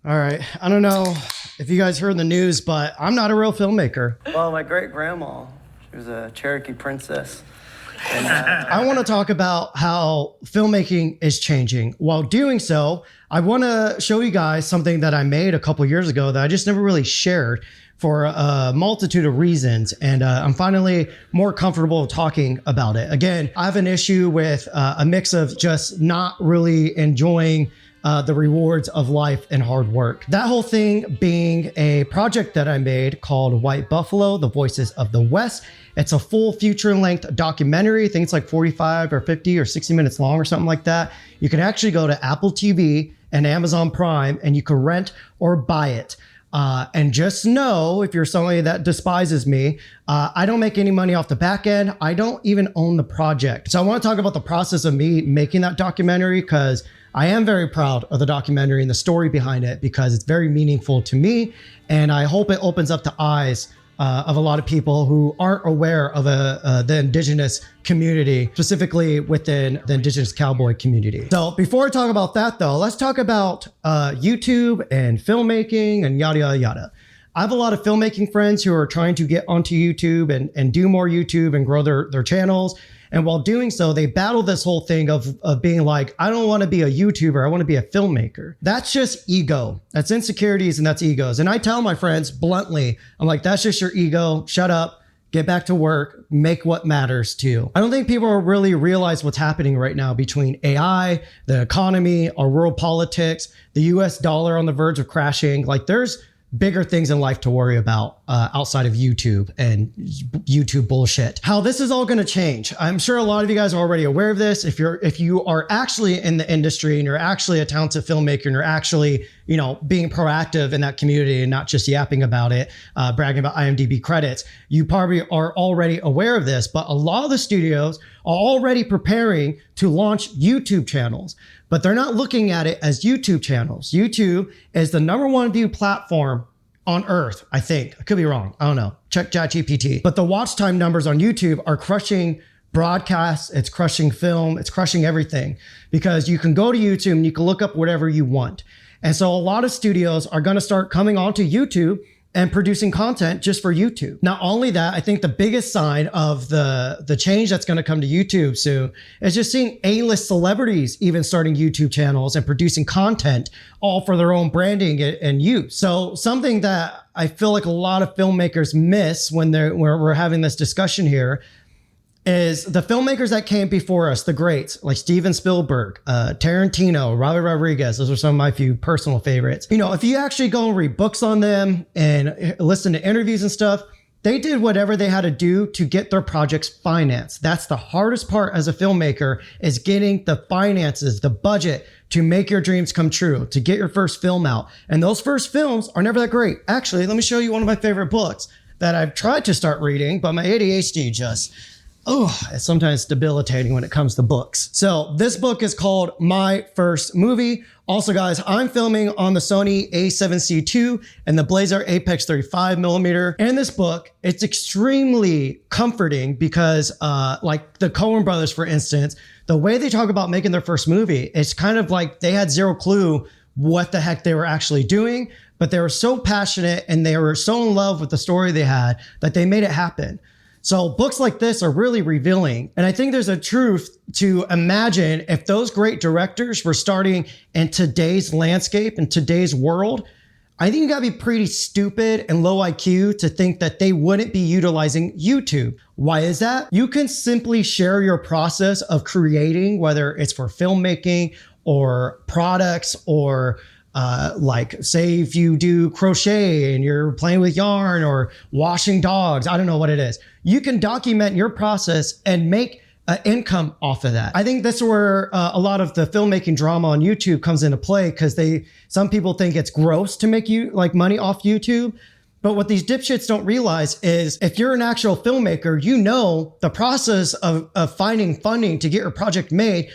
All right. I don't know if you guys heard the news, but I'm not a real filmmaker. Well, my great-grandma, she was a Cherokee princess. And, I want to talk about how filmmaking is changing. While doing so, I want to show you guys something that I made a couple years ago that I just never really shared for a multitude of reasons. And I'm finally more comfortable talking about it. Again, I have an issue with a mix of just not really enjoying the rewards of life and hard work. That whole thing being a project that I made called White Buffalo, The Voices of the West. It's a full feature-length documentary. I think it's like 45 or 50 or 60 minutes long or something like that. You can actually go to Apple TV and Amazon Prime and you can rent or buy it. And just know, if you're somebody that despises me, I don't make any money off the back end. I don't even own the project. So I want to talk about the process of me making that documentary, because I am very proud of the documentary and the story behind it, because it's very meaningful to me. And I hope it opens up the eyes of a lot of people who aren't aware of the indigenous community, specifically within the indigenous cowboy community. So before I talk about that though, let's talk about YouTube and filmmaking and yada, yada, yada. I have a lot of filmmaking friends who are trying to get onto YouTube and do more YouTube and grow their channels. And while doing so, they battle this whole thing of being like, I don't want to be a YouTuber. I want to be a filmmaker. That's just ego. That's insecurities and that's egos. And I tell my friends bluntly, I'm like, that's just your ego. Shut up. Get back to work. Make what matters to you. I don't think people really realize what's happening right now between AI, the economy, our world politics, the US dollar on the verge of crashing. Like, there's bigger things in life to worry about outside of YouTube and YouTube bullshit. How this is all going to change. I'm sure a lot of you guys are already aware of this. If you are actually in the industry and you're actually a talented filmmaker and you're actually, being proactive in that community and not just yapping about it, bragging about IMDB credits, you probably are already aware of this. But a lot of the studios are already preparing to launch YouTube channels, but they're not looking at it as YouTube channels. YouTube is the #1 viewed platform on earth, I think. I could be wrong. I don't know. Check ChatGPT. But the watch time numbers on YouTube are crushing broadcasts. It's crushing film. It's crushing everything, because you can go to YouTube and you can look up whatever you want. And so a lot of studios are going to start coming onto YouTube and producing content just for YouTube. Not only that, I think the biggest sign of the change that's going to come to YouTube soon is just seeing A-list celebrities even starting YouTube channels and producing content all for their own branding and use. So something that I feel like a lot of filmmakers miss when we're having this discussion here is the filmmakers that came before us, the greats like Steven Spielberg, Tarantino, Robert Rodriguez. Those are some of my few personal favorites. If you actually go and read books on them and listen to interviews and stuff, they did whatever they had to do to get their projects financed. That's the hardest part as a filmmaker, is getting the finances, the budget to make your dreams come true, to get your first film out. And those first films are never that great. Actually, let me show you one of my favorite books that I've tried to start reading, but my ADHD just... it's sometimes debilitating when it comes to books. So this book is called My First Movie. Also, guys, I'm filming on the Sony A7C II and the Blazer Apex 35mm. In this book, it's extremely comforting because like the Coen brothers, for instance, the way they talk about making their first movie, it's kind of like they had zero clue what the heck they were actually doing, but they were so passionate and they were so in love with the story they had that they made it happen. So books like this are really revealing. And I think there's a truth to imagine if those great directors were starting in today's landscape and today's world, I think you gotta be pretty stupid and low IQ to think that they wouldn't be utilizing YouTube. Why is that? You can simply share your process of creating, whether it's for filmmaking or products or like say if you do crochet and you're playing with yarn or washing dogs, I don't know what it is. You can document your process and make an income off of that. I think that's where a lot of the filmmaking drama on YouTube comes into play, because some people think it's gross to make money off YouTube. But what these dipshits don't realize is if you're an actual filmmaker, the process of finding funding to get your project made.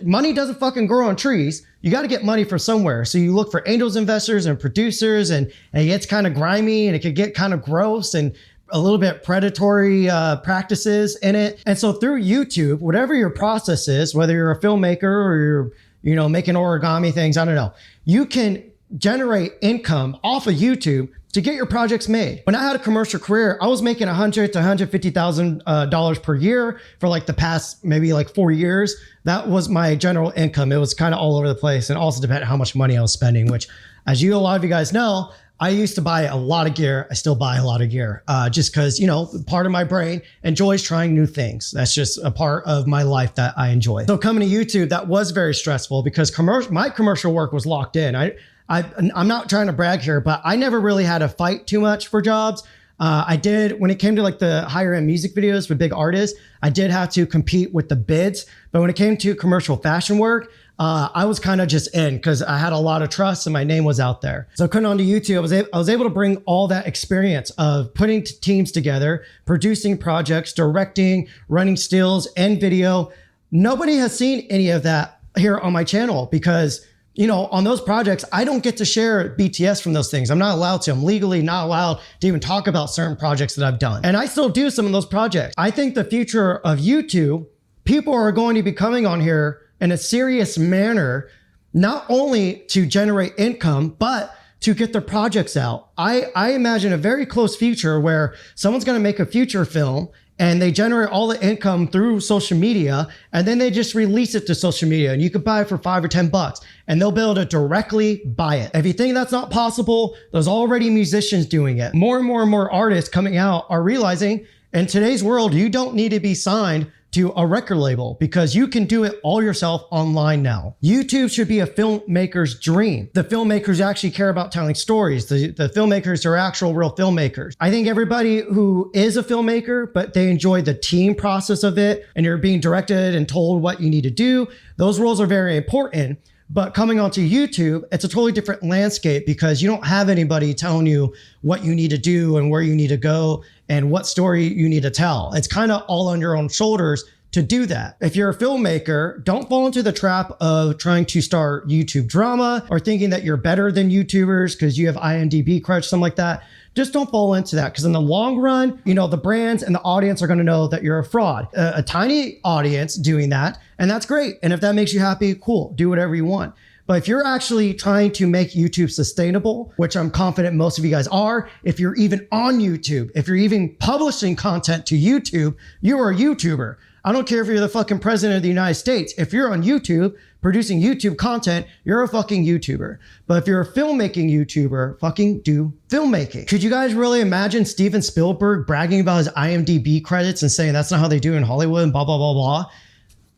Money doesn't fucking grow on trees. You got to get money from somewhere. So you look for angels investors and producers, and it gets kind of grimy and it could get kind of gross and a little bit predatory practices in it. And so through YouTube, whatever your process is, whether you're a filmmaker or you're, making origami things, I don't know, you can generate income off of YouTube to get your projects made. When I had a commercial career, I was making $100,000 to $150,000 per year for like the past maybe like 4 years. That was my general income. It was kind of all over the place, and also depended on how much money I was spending, which, as a lot of you guys know, I used to buy a lot of gear. I still buy a lot of gear just because, part of my brain enjoys trying new things. That's just a part of my life that I enjoy. So coming to YouTube, that was very stressful because my commercial work was locked in. I'm not trying to brag here, but I never really had to fight too much for jobs. I did, when it came to like the higher end music videos with big artists, I did have to compete with the bids. But when it came to commercial fashion work, I was kind of just in because I had a lot of trust and my name was out there. So coming onto YouTube, I was able to bring all that experience of putting teams together, producing projects, directing, running stills and video. Nobody has seen any of that here on my channel because, on those projects, I don't get to share BTS from those things. I'm not allowed to. I'm legally not allowed to even talk about certain projects that I've done. And I still do some of those projects. I think the future of YouTube, people are going to be coming on here in a serious manner, not only to generate income, but to get their projects out. I imagine a very close future where someone's going to make a feature film and they generate all the income through social media, and then they just release it to social media, and you could buy it for $5 or $10 and they'll be able to directly buy it. If you think that's not possible, there's already musicians doing it. More and more and more artists coming out are realizing in today's world, you don't need to be signed to a record label because you can do it all yourself online now. YouTube should be a filmmaker's dream. The filmmakers actually care about telling stories. The filmmakers are actual real filmmakers. I think everybody who is a filmmaker, but they enjoy the team process of it and you're being directed and told what you need to do, those roles are very important. But coming onto YouTube, it's a totally different landscape because you don't have anybody telling you what you need to do and where you need to go and what story you need to tell. It's kind of all on your own shoulders to do that. If you're a filmmaker, don't fall into the trap of trying to start YouTube drama or thinking that you're better than YouTubers because you have IMDB credits, something like that. Just don't fall into that because in the long run, the brands and the audience are going to know that you're a fraud. A tiny audience doing that, and that's great. And if that makes you happy, cool, do whatever you want. But if you're actually trying to make YouTube sustainable, which I'm confident most of you guys are, if you're even on YouTube, if you're even publishing content to YouTube, you are a YouTuber. I don't care if you're the fucking president of the United States. If you're on YouTube producing YouTube content, you're a fucking YouTuber. But if you're a filmmaking YouTuber, fucking do filmmaking. Could you guys really imagine Steven Spielberg bragging about his IMDB credits and saying that's not how they do in Hollywood and blah, blah, blah, blah?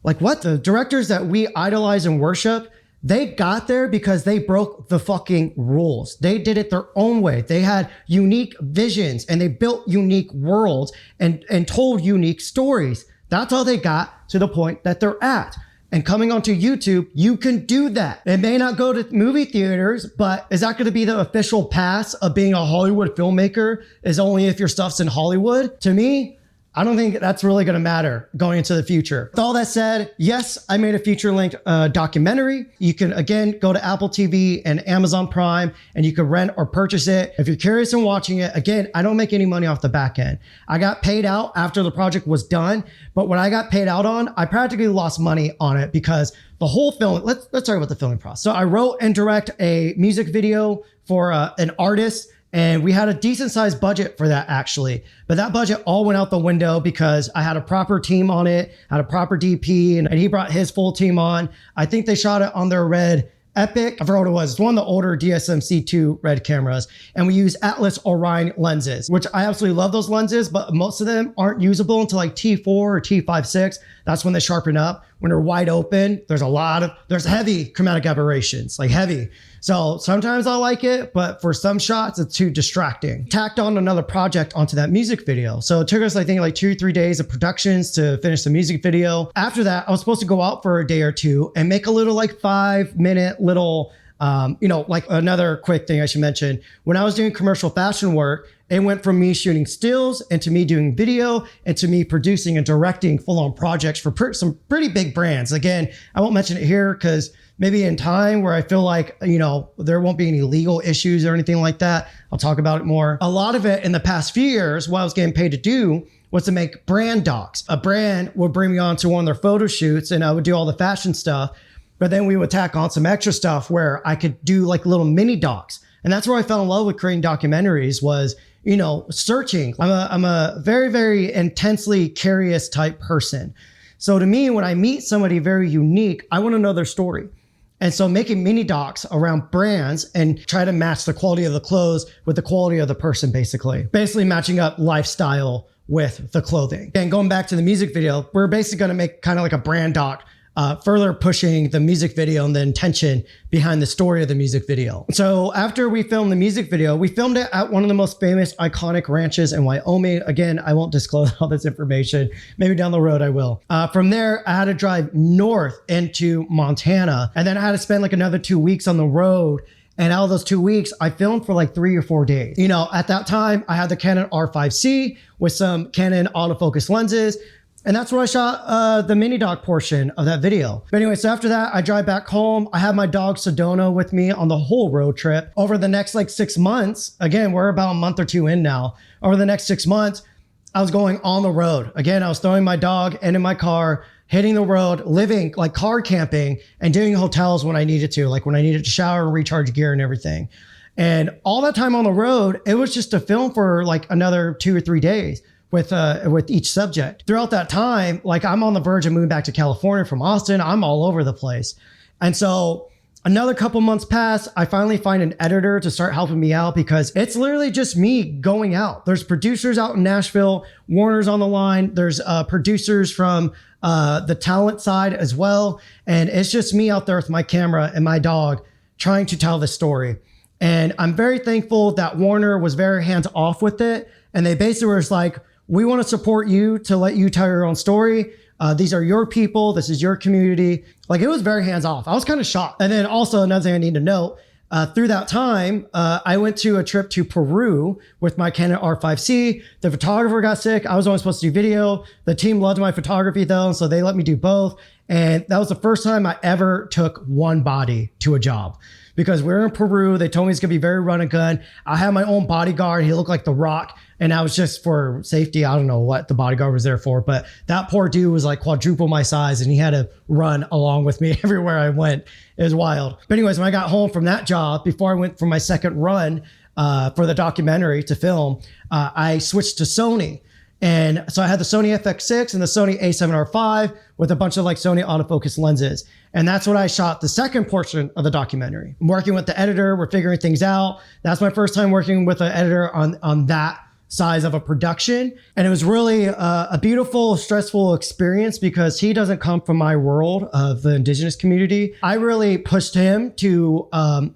Like what? The directors that we idolize and worship, they got there because they broke the fucking rules. They did it their own way. They had unique visions and they built unique worlds and told unique stories. That's how they got to the point that they're at. And coming onto YouTube, you can do that. It may not go to movie theaters, but is that going to be the official pass of being a Hollywood filmmaker? Is only if your stuff's in Hollywood? To me, I don't think that's really going to matter going into the future. With all that said, yes, I made a feature-length documentary. You can, again, go to Apple TV and Amazon Prime, and you can rent or purchase it. If you're curious in watching it, again, I don't make any money off the back end. I got paid out after the project was done, but what I got paid out on, I practically lost money on it because the whole film, let's talk about the filming process. So I wrote and direct a music video for an artist, and we had a decent sized budget for that actually. But that budget all went out the window because I had a proper team on it, had a proper DP, and he brought his full team on. I think they shot it on their Red Epic. I forgot what it was. It's one of the older DSM-C2 Red cameras. And we use Atlas Orion lenses, which I absolutely love those lenses, but most of them aren't usable until like T4 or T5.6. That's when they sharpen up. When they're wide open, there's heavy chromatic aberrations, like heavy. So sometimes I like it, but for some shots, it's too distracting. Tacked on another project onto that music video. So it took us, I think, like 2 or 3 days of productions to finish the music video. After that, I was supposed to go out for a day or two and make a little like 5-minute little, like another quick thing I should mention. When I was doing commercial fashion work, it went from me shooting stills into me doing video into me producing and directing full-on projects for some pretty big brands. Again, I won't mention it here because maybe in time where I feel like, there won't be any legal issues or anything like that, I'll talk about it more. A lot of it in the past few years, what I was getting paid to do was to make brand docs. A brand would bring me on to one of their photo shoots and I would do all the fashion stuff. But then we would tack on some extra stuff where I could do like little mini docs. And that's where I fell in love with creating documentaries was, you know, searching. I'm a very, very intensely curious type person. So to me, when I meet somebody very unique, I want to know their story. And so making mini docs around brands and try to match the quality of the clothes with the quality of the person, basically matching up lifestyle with the clothing. And going back to the music video, we're basically going to make kind of like a brand doc, further pushing the music video and the intention behind the story of the music video. So after we filmed the music video, we filmed it at one of the most famous iconic ranches in Wyoming. Again, I won't disclose all this information. Maybe down the road I will. From there, I had to drive north into Montana, and then I had to spend like another 2 weeks on the road. And out of those 2 weeks, I filmed for like 3 or 4 days. You know, at that time, I had the Canon R5C with some Canon autofocus lenses. And that's where I shot the mini doc portion of that video. But anyway, so after that, I drive back home. I have my dog Sedona with me on the whole road trip. Over the next like 6 months, again, we're about a month or two in now. Over the next 6 months, I was going on the road. Again, I was throwing my dog into my car, hitting the road, living like car camping and doing hotels when I needed to, like when I needed to shower and recharge gear and everything. And all that time on the road, it was just to film for like another 2 or 3 days with each subject. Throughout that time, like I'm on the verge of moving back to California from Austin. I'm all over the place. And so another couple months pass, I finally find an editor to start helping me out because it's literally just me going out. There's producers out in Nashville, Warner's on the line. There's producers from the talent side as well. And it's just me out there with my camera and my dog trying to tell this story. And I'm very thankful that Warner was very hands off with it. And they basically were just like, we want to support you to let you tell your own story. These are your people. This is your community. Like it was very hands off. I was kind of shocked. And then also another thing I need to note, through that time, I went to a trip to Peru with my Canon R5C. The photographer got sick. I was only supposed to do video. The team loved my photography though, so they let me do both. And that was the first time I ever took one body to a job. Because we were in Peru, they told me it's gonna be very run and gun. I had my own bodyguard. He looked like The Rock. And I was just for safety. I don't know what the bodyguard was there for, but that poor dude was like quadruple my size and he had to run along with me everywhere I went. It was wild. But anyways, when I got home from that job, before I went for my second run for the documentary to film, I switched to Sony. And so I had the Sony FX6 and the Sony A7R5 with a bunch of like Sony autofocus lenses. And that's what I shot the second portion of the documentary. I'm working with the editor. We're figuring things out. That's my first time working with an editor on that size of a production. And it was really a beautiful, stressful experience because he doesn't come from my world of the indigenous community. I really pushed him to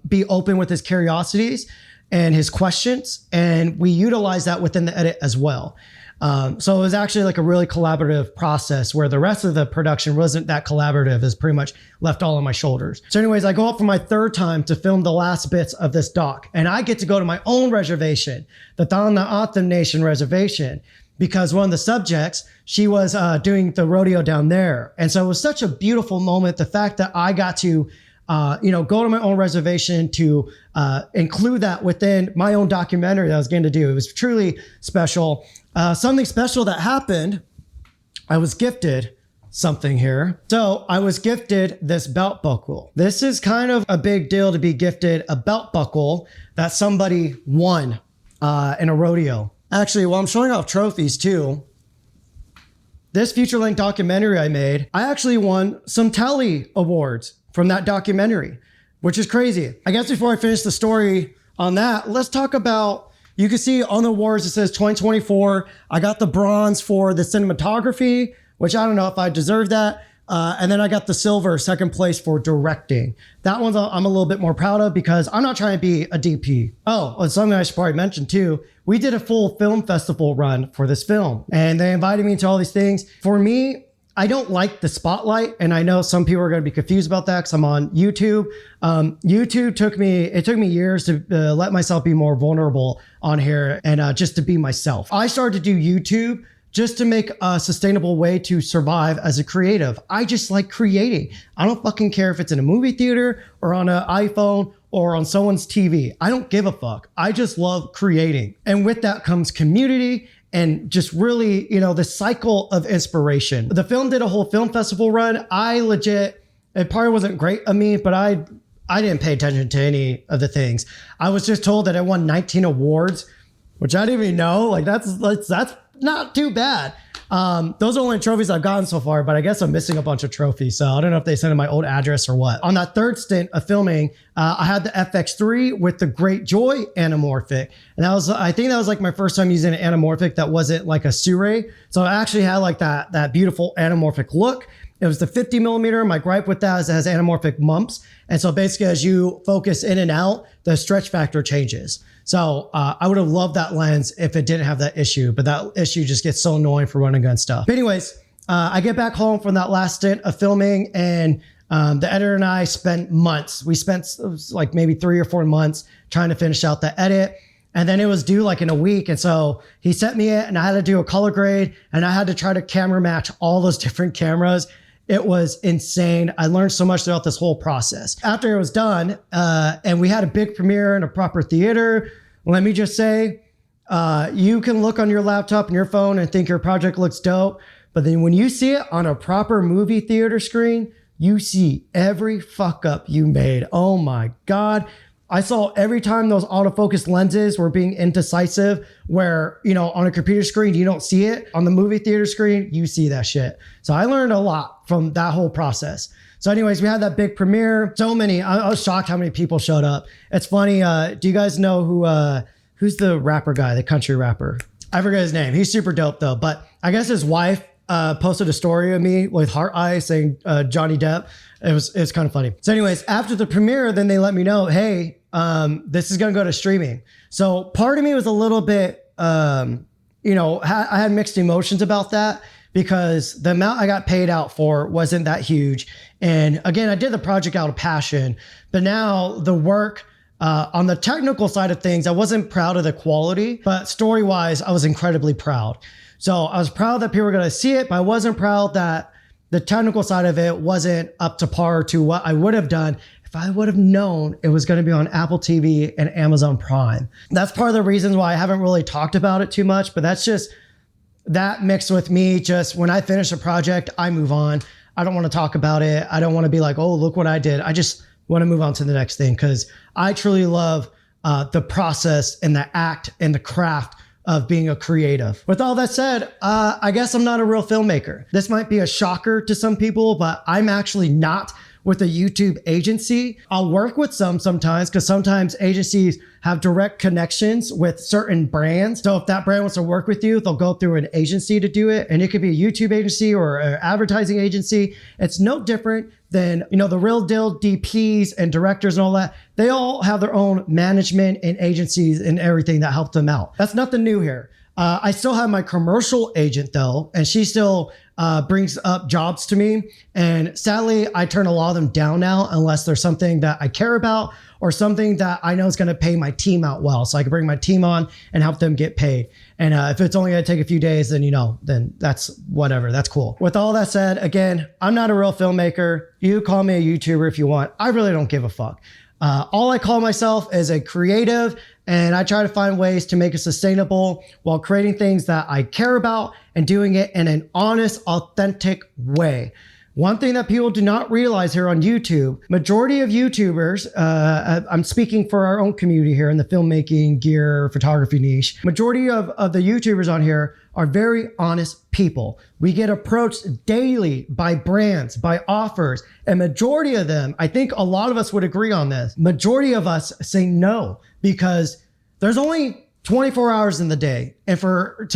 be open with his curiosities and his questions. And we utilized that within the edit as well. So it was actually like a really collaborative process where the rest of the production wasn't that collaborative. It's pretty much left all on my shoulders. So anyways, I go up for my third time to film the last bits of this doc and I get to go to my own reservation, the Tana'atam Nation reservation, because one of the subjects, she was doing the rodeo down there. And so it was such a beautiful moment. The fact that I got to go to my own reservation to include that within my own documentary that I was going to do. It was truly special. Something special that happened, I was gifted something here. So I was gifted this belt buckle. This is kind of a big deal to be gifted a belt buckle that somebody won in a rodeo. Actually, while I'm showing off trophies too, this feature-length documentary I made, I actually won some Tally awards from that documentary, which is crazy. I guess before I finish the story on that, let's talk about, you can see on the awards, it says 2024. I got the bronze for the cinematography, which I don't know if I deserve that. And then I got the silver, second place for directing. That one's I'm a little bit more proud of because I'm not trying to be a DP. Oh, something I should probably mention too. We did a full film festival run for this film and they invited me to all these things. For me, I don't like the spotlight. And I know some people are going to be confused about that because I'm on YouTube. YouTube took me years to let myself be more vulnerable on here and just to be myself. I started to do YouTube just to make a sustainable way to survive as a creative. I just like creating. I don't fucking care if it's in a movie theater or on an iPhone or on someone's TV. I don't give a fuck. I just love creating. And with that comes community and just really, the cycle of inspiration. The film did a whole film festival run. I legit it probably wasn't great of me, but I didn't pay attention to any of the things. I was just told that I won 19 awards, which I didn't even know. Like that's not too bad. Those are only trophies I've gotten so far, but I guess I'm missing a bunch of trophies. So I don't know if they sent in my old address or what. On that third stint of filming, I had the FX3 with the Great Joy anamorphic. And I think that was like my first time using an anamorphic that wasn't like a Sirui. So I actually had like that beautiful anamorphic look. It was the 50 millimeter. My gripe with that is it has anamorphic mumps. And so basically as you focus in and out, the stretch factor changes. So I would have loved that lens if it didn't have that issue, but that issue just gets so annoying for run and gun stuff. But anyways, I get back home from that last stint of filming, and the editor and I spent months. We spent like maybe 3 or 4 months trying to finish out the edit. And then it was due like in a week. And so he sent me it and I had to do a color grade and I had to try to camera match all those different cameras. It was insane. I learned so much throughout this whole process. After it was done, and we had a big premiere in a proper theater, let me just say, you can look on your laptop and your phone and think your project looks dope, but then when you see it on a proper movie theater screen, you see every fuck up you made. Oh my God. I saw every time those autofocus lenses were being indecisive where, you know, on a computer screen, you don't see it. On the movie theater screen, you see that shit. So I learned a lot from that whole process. So anyways, we had that big premiere. So many, I was shocked how many people showed up. It's funny. Do you guys know who's the rapper guy, the country rapper? I forget his name. He's super dope though. But I guess his wife posted a story of me with heart eyes saying Johnny Depp. It's kind of funny. So anyways, after the premiere, then they let me know, hey, this is going to go to streaming. So part of me was a little bit, you know, I had mixed emotions about that because the amount I got paid out for wasn't that huge. And again, I did the project out of passion, but now the work, on the technical side of things, I wasn't proud of the quality, but story-wise, I was incredibly proud. So I was proud that people were going to see it, but I wasn't proud that the technical side of it wasn't up to par to what I would have done if I would have known it was going to be on Apple TV and Amazon Prime. That's part of the reasons why I haven't really talked about it too much, but that's just that mixed with me. Just when I finish a project, I move on. I don't want to talk about it. I don't want to be like, oh, look what I did. I just want to move on to the next thing because I truly love the process and the act and the craft of being a creative. With all that said, I guess I'm not a real filmmaker. This might be a shocker to some people, but I'm actually not with a YouTube agency. I'll work with some sometimes because sometimes agencies have direct connections with certain brands. So if that brand wants to work with you, they'll go through an agency to do it. And it could be a YouTube agency or an advertising agency. It's no different than, you know, the real deal DPs and directors and all that. They all have their own management and agencies and everything that help them out. That's nothing new here. I still have my commercial agent though, and she still brings up jobs to me. And sadly, I turn a lot of them down now unless there's something that I care about or something that I know is going to pay my team out well. So I can bring my team on and help them get paid. And if it's only going to take a few days, then, you know, then that's whatever. That's cool. With all that said, again, I'm not a real filmmaker. You call me a YouTuber if you want. I really don't give a fuck. All I call myself is a creative, and I try to find ways to make it sustainable while creating things that I care about and doing it in an honest, authentic way. One thing that people do not realize here on YouTube, majority of YouTubers, I'm speaking for our own community here in the filmmaking, gear, photography niche, majority of the YouTubers on here are very honest people. We get approached daily by brands, by offers, and majority of them, I think a lot of us would agree on this, majority of us say no because there's only 24 hours in the day. And for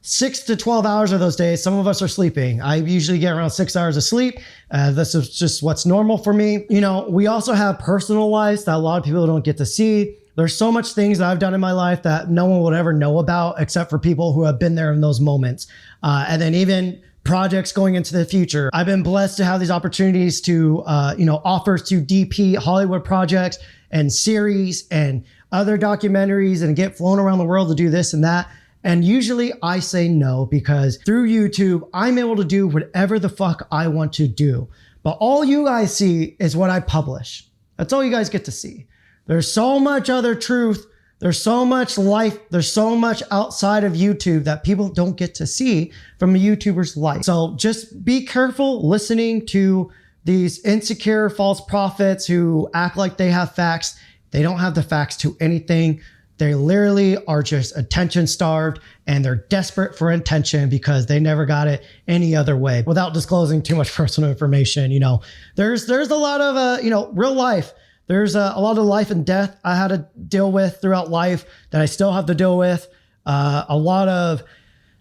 6 to 12 hours of those days, some of us are sleeping. I usually get around 6 hours of sleep. This is just what's normal for me. You know, we also have personal lives that a lot of people don't get to see. There's so much things that I've done in my life that no one would ever know about except for people who have been there in those moments. And then even projects going into the future. I've been blessed to have these opportunities to, you know, offers to DP Hollywood projects and series and other documentaries and get flown around the world to do this and that. And usually I say no because through YouTube, I'm able to do whatever the fuck I want to do. But all you guys see is what I publish. That's all you guys get to see. There's so much other truth. There's so much life. There's so much outside of YouTube that people don't get to see from a YouTuber's life. So just be careful listening to these insecure false prophets who act like they have facts. They don't have the facts to anything. They literally are just attention starved, and they're desperate for attention because they never got it any other way. Without disclosing too much personal information, you know, there's a lot of, you know, real life. There's a lot of life and death I had to deal with throughout life that I still have to deal with. A lot of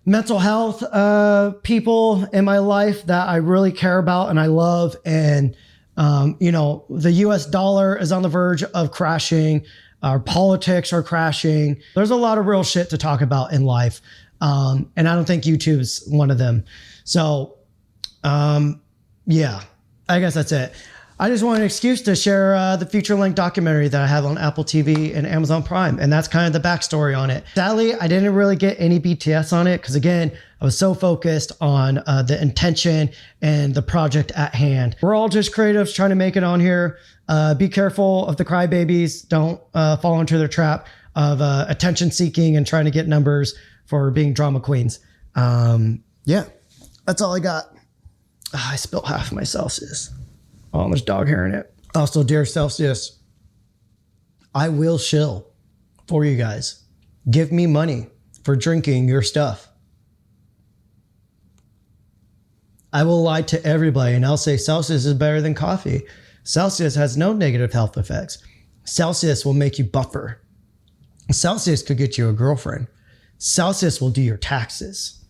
mental health people in my life that I really care about and I love. And, you know, the US dollar is on the verge of crashing. Our politics are crashing. There's a lot of real shit to talk about in life. And I don't think YouTube's one of them. So, yeah, I guess that's it. I just want an excuse to share the feature-length documentary that I have on Apple TV and Amazon Prime. And that's kind of the backstory on it. Sadly, I didn't really get any BTS on it because, again, I was so focused on the intention and the project at hand. We're all just creatives trying to make it on here. Be careful of the crybabies. Don't fall into their trap of attention seeking and trying to get numbers for being drama queens. Yeah, that's all I got. I spilled half of my Celsius. Oh, there's dog hair in it. Also, dear Celsius, I will shill for you guys. Give me money for drinking your stuff. I will lie to everybody and I'll say Celsius is better than coffee. Celsius has no negative health effects. Celsius will make you buffer. Celsius could get you a girlfriend. Celsius will do your taxes.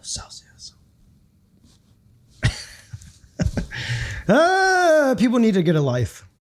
Celsius. People need to get a life.